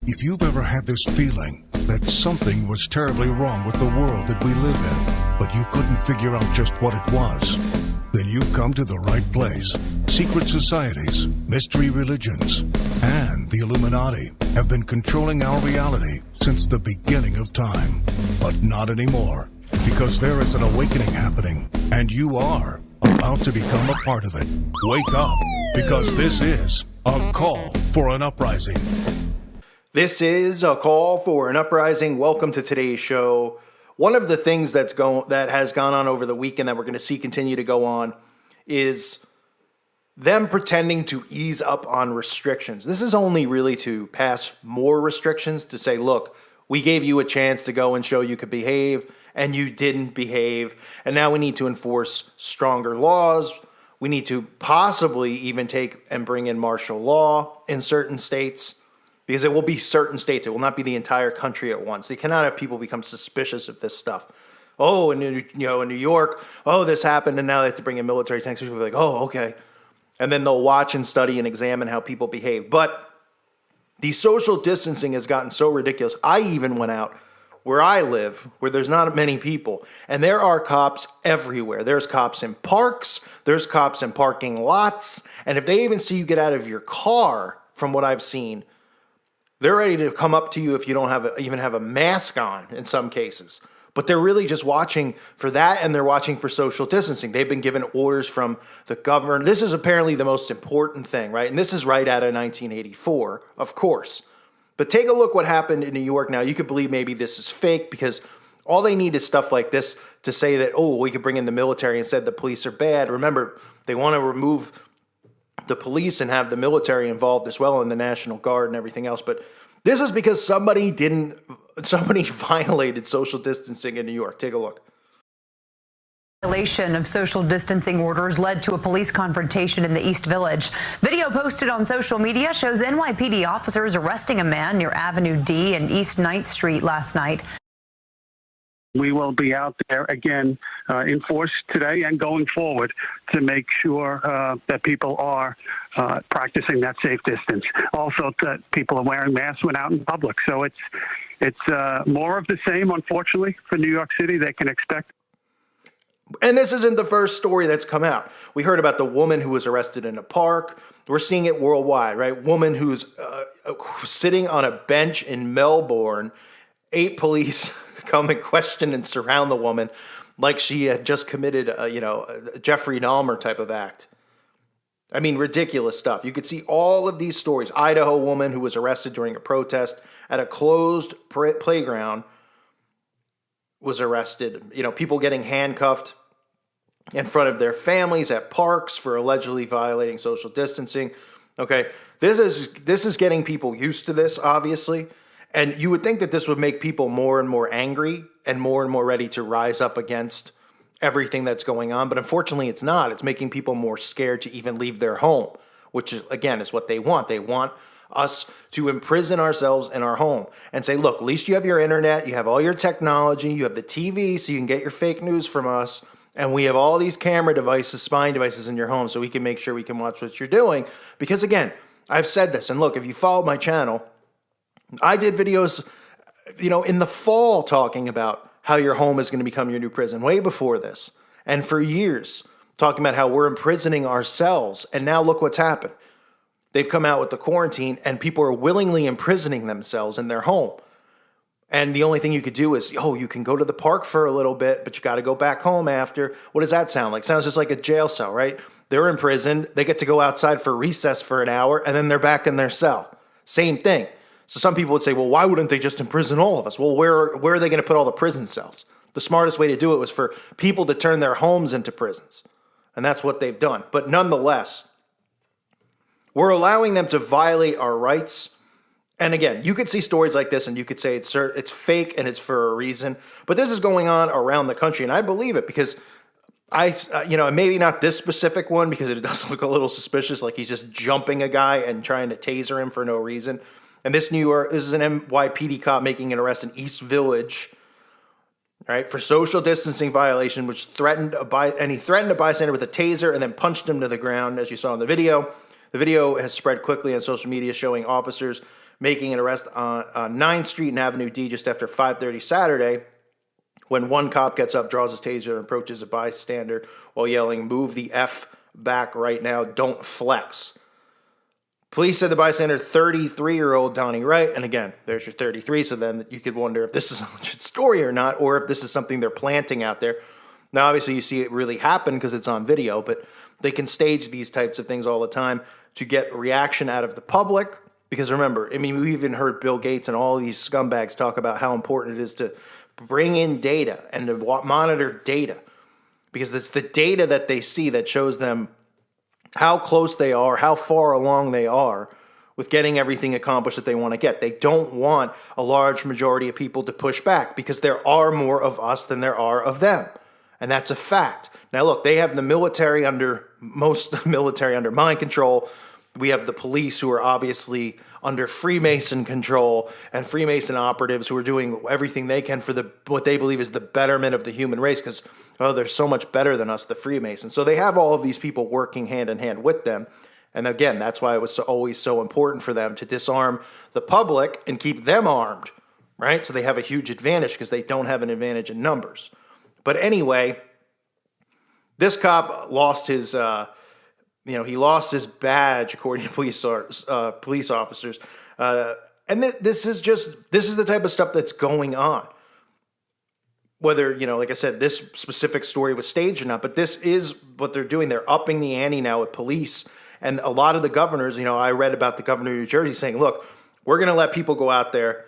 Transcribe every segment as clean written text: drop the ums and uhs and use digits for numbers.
If you've ever had this feeling that something was terribly wrong with the world that we live in, but you couldn't figure out just what it was, then you've come to the right place. Secret societies, mystery religions, and the Illuminati have been controlling our reality since the beginning of time. But not anymore, because there is an awakening happening, and you are about to become a part of it. Wake up, because this is a call for an uprising. This is a call for an uprising. Welcome to today's show. One of the things that has gone on over the weekend that we're going to see continue to go on is them pretending to ease up on restrictions. This is only really to pass more restrictions to say, look, we gave you a chance to go and show you could behave, and you didn't behave, and now we need to enforce stronger laws. We need to possibly even take and bring in martial law in certain states. Because it will be certain states. It will not be the entire country at once. They cannot have people become suspicious of this stuff. Oh, in New York, oh, this happened, and now they have to bring in military tanks. People will be like, oh, okay. And then they'll watch and study and examine how people behave. But the social distancing has gotten so ridiculous. I even went out where I live, where there's not many people, and there are cops everywhere. There's cops in parks. There's cops in parking lots. And if they even see you get out of your car, from what I've seen, they're ready to come up to you if you don't even have a mask on in some cases. But they're really just watching for that, and they're watching for social distancing. They've been given orders from the governor. This is apparently the most important thing, right? And this is right out of 1984, of course. But take a look what happened in New York now. You could believe maybe this is fake because all they need is stuff like this to say that, oh, we could bring in the military and said the police are bad. Remember, they want to remove the police and have the military involved as well in the National Guard and everything else. But this is because somebody violated social distancing in New York. Take a look. Violation of social distancing orders led to a police confrontation in the East Village. Video posted on social media shows NYPD officers arresting a man near Avenue D and East 9th Street last night. We will be out there again in force today and going forward to make sure that people are practicing that safe distance. Also, that people are wearing masks when out in public. So it's more of the same, unfortunately, for New York City. They can expect. And this isn't the first story that's come out. We heard about the woman who was arrested in a park. We're seeing it worldwide, right? Woman who's sitting on a bench in Melbourne. 8 police come and question and surround the woman like she had just committed a Jeffrey Dahmer type of act. I mean, ridiculous stuff. You could see all of these stories. Idaho woman who was arrested during a protest at a closed playground was arrested. People getting handcuffed in front of their families at parks for allegedly violating social distancing. Okay, this is getting people used to this, obviously. And you would think that this would make people more and more angry and more ready to rise up against everything that's going on. But unfortunately, it's not. It's making people more scared to even leave their home, which, again, is what they want. They want us to imprison ourselves in our home and say, look, at least you have your internet, you have all your technology, you have the TV so you can get your fake news from us, and we have all these camera devices, spying devices in your home so we can make sure we can watch what you're doing. Because, again, I've said this, and look, if you follow my channel, I did videos, in the fall talking about how your home is going to become your new prison, way before this. And for years, talking about how we're imprisoning ourselves. And now look what's happened. They've come out with the quarantine, and people are willingly imprisoning themselves in their home. And the only thing you could do is, you can go to the park for a little bit, but you got to go back home after. What does that sound like? Sounds just like a jail cell, right? They're imprisoned. They get to go outside for recess for an hour, and then they're back in their cell. Same thing. So some people would say, well, why wouldn't they just imprison all of us? Well, where are they going to put all the prison cells? The smartest way to do it was for people to turn their homes into prisons. And that's what they've done. But nonetheless, we're allowing them to violate our rights. And again, you could see stories like this and you could say it's fake and it's for a reason. But this is going on around the country, and I believe it because maybe not this specific one because it does look a little suspicious, like he's just jumping a guy and trying to taser him for no reason. And this is an NYPD cop making an arrest in East Village, right, for social distancing violation, which threatened a bystander with a taser and then punched him to the ground, as you saw in the video. The video has spread quickly on social media showing officers making an arrest on 9th Street and Avenue D just after 5:30 Saturday, when one cop gets up, draws his taser, and approaches a bystander while yelling, "Move the F back right now, don't flex." Police said the bystander, 33-year-old Donnie Wright, and again, there's your 33, so then you could wonder if this is a legit story or not, or if this is something they're planting out there. Now, obviously, you see it really happen because it's on video, but they can stage these types of things all the time to get reaction out of the public. Because remember, I mean, we even heard Bill Gates and all these scumbags talk about how important it is to bring in data and to monitor data. Because it's the data that they see that shows them how close they are, how far along they are with getting everything accomplished that they want to get. They don't want a large majority of people to push back because there are more of us than there are of them. And that's a fact. Now, look, they have the military under, most military under mind control. We have the police who are obviously under Freemason control and Freemason operatives who are doing everything they can for what they believe is the betterment of the human race because, they're so much better than us, the Freemasons. So they have all of these people working hand in hand with them. And again, that's why it was always so important for them to disarm the public and keep them armed, right? So they have a huge advantage because they don't have an advantage in numbers. But anyway, this cop lost his, he lost his badge according to police officers. And this is the type of stuff that's going on. Whether, like I said, this specific story was staged or not, but this is what they're doing. They're upping the ante now with police. And a lot of the governors, I read about the governor of New Jersey saying, look, we're going to let people go out there.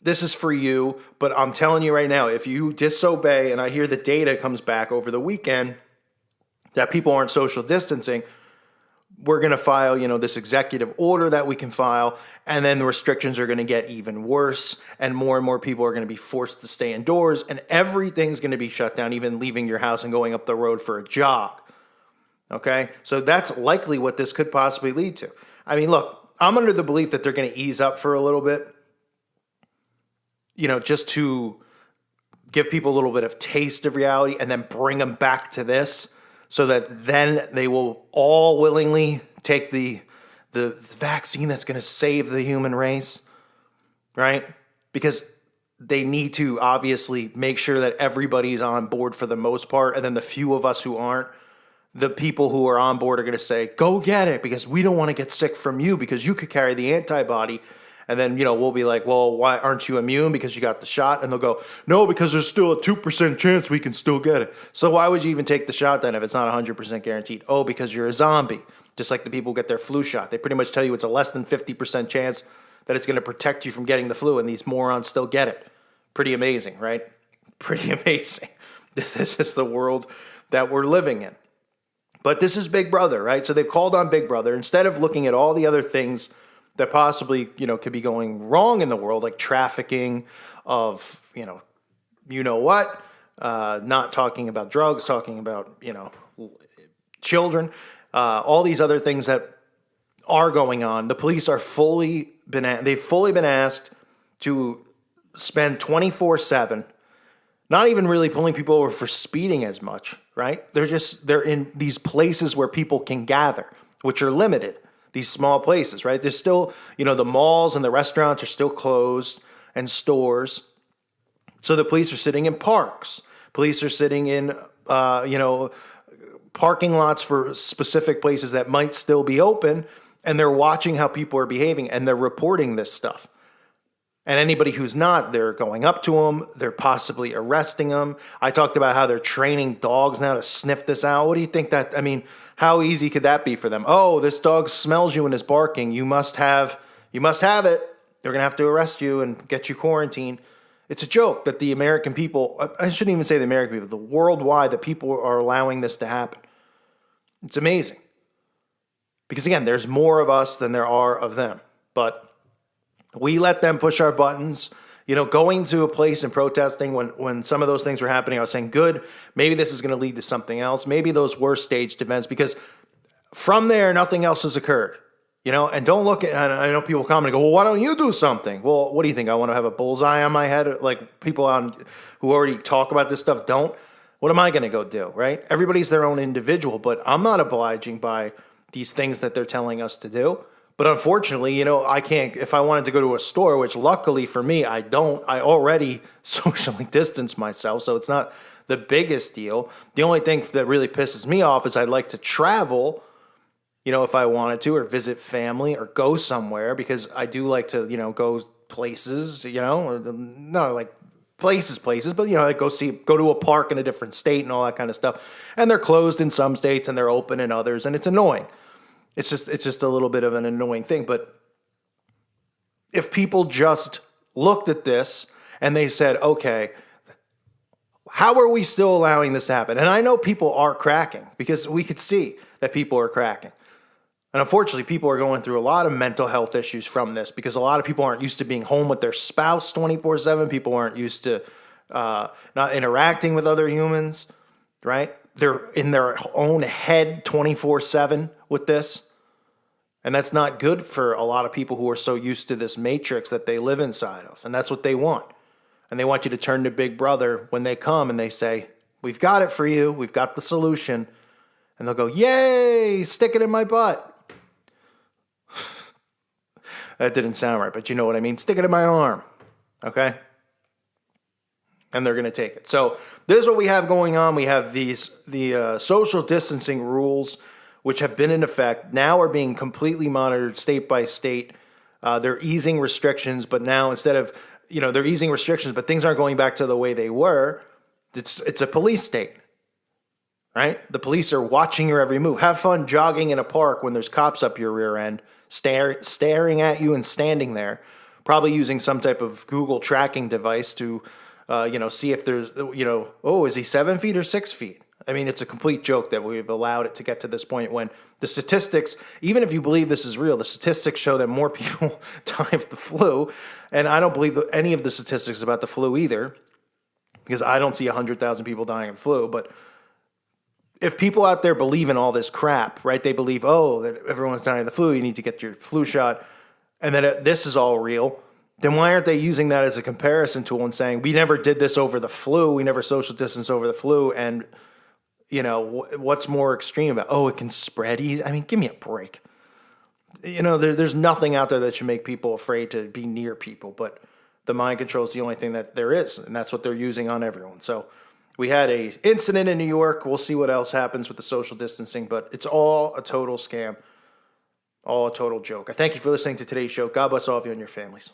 This is for you. But I'm telling you right now, if you disobey, and I hear the data comes back over the weekend that people aren't social distancing, we're going to file, this executive order that we can file, and then the restrictions are going to get even worse, and more people are going to be forced to stay indoors, and everything's going to be shut down, even leaving your house and going up the road for a jog. Okay? So that's likely what this could possibly lead to. I mean, look, I'm under the belief that they're going to ease up for a little bit, just to give people a little bit of taste of reality and then bring them back to this. So that then they will all willingly take the vaccine that's going to save the human race, right? Because they need to obviously make sure that everybody's on board for the most part. And then the few of us who aren't, the people who are on board are going to say, go get it because we don't want to get sick from you because you could carry the antibody. And then, we'll be like, well, why aren't you immune because you got the shot? And they'll go, no, because there's still a 2% chance we can still get it. So why would you even take the shot then if it's not 100% guaranteed? Oh, because you're a zombie. Just like the people who get their flu shot. They pretty much tell you it's a less than 50% chance that it's going to protect you from getting the flu, and these morons still get it. Pretty amazing, right? Pretty amazing. This is the world that we're living in. But this is Big Brother, right? So they've called on Big Brother. Instead of looking at all the other things that possibly, could be going wrong in the world, like trafficking of, what, not talking about drugs, talking about, children, all these other things that are going on. The police are they've fully been asked to spend 24/7, not even really pulling people over for speeding as much, right? They're in these places where people can gather, which are limited. These small places, right? There's still, the malls and the restaurants are still closed and stores. So the police are sitting in parks. Police are sitting in, parking lots for specific places that might still be open. And they're watching how people are behaving and they're reporting this stuff. And anybody who's not, they're going up to them. They're possibly arresting them. I talked about how they're training dogs now to sniff this out. What do you think how easy could that be for them? Oh, this dog smells you and is barking. You must have it. They're going to have to arrest you and get you quarantined. It's a joke that the American people, I shouldn't even say the American people, the worldwide, that people are allowing this to happen. It's amazing. Because again, there's more of us than there are of them. But we let them push our buttons. Going to a place and protesting when some of those things were happening, I was saying, good, maybe this is going to lead to something else. Maybe those were staged events because from there, nothing else has occurred. And don't look at, I know people comment and go, well, why don't you do something? Well, what do you think? I want to have a bullseye on my head? Like people who already talk about this stuff don't? What am I going to go do, right? Everybody's their own individual, but I'm not obliging by these things that they're telling us to do. But unfortunately, I can't, if I wanted to go to a store, which luckily for me, I don't, I already socially distance myself. So it's not the biggest deal. The only thing that really pisses me off is I'd like to travel, if I wanted to, or visit family or go somewhere, because I do like to, go places, or not like places, but, like go to a park in a different state and all that kind of stuff. And they're closed in some states and they're open in others. And it's annoying. It's just a little bit of an annoying thing. But if people just looked at this and they said, okay, how are we still allowing this to happen? And I know people are cracking, because we could see that people are cracking. And unfortunately, people are going through a lot of mental health issues from this, because a lot of people aren't used to being home with their spouse 24/7. People aren't used to not interacting with other humans, right? They're in their own head 24/7 with this. And that's not good for a lot of people who are so used to this matrix that they live inside of. And that's what they want. And they want you to turn to Big Brother when they come and they say, we've got it for you. We've got the solution. And they'll go, yay, stick it in my butt. That didn't sound right, but you know what I mean. Stick it in my arm. Okay? And they're going to take it. So this is what we have going on. We have the social distancing rules, which have been in effect, now are being completely monitored state by state. They're easing restrictions, but now instead of, they're easing restrictions, but things aren't going back to the way they were. It's a police state, right? The police are watching your every move. Have fun jogging in a park when there's cops up your rear end, staring at you and standing there, probably using some type of Google tracking device to, see if there's, is he 7 feet or 6 feet? I mean, it's a complete joke that we've allowed it to get to this point when the statistics, even if you believe this is real, the statistics show that more people die of the flu. And I don't believe any of the statistics about the flu either, because I don't see 100,000 people dying of flu. But if people out there believe in all this crap, right, they believe, that everyone's dying of the flu, you need to get your flu shot, and then this is all real, then why aren't they using that as a comparison tool and saying, we never did this over the flu, we never social distanced over the flu, and what's more extreme about, it can spread easy? I mean, give me a break. There's nothing out there that should make people afraid to be near people, but the mind control is the only thing that there is, and that's what they're using on everyone. So we had a incident in New York. We'll see what else happens with the social distancing, but it's all a total scam, all a total joke. I thank you for listening to today's show. God bless all of you and your families.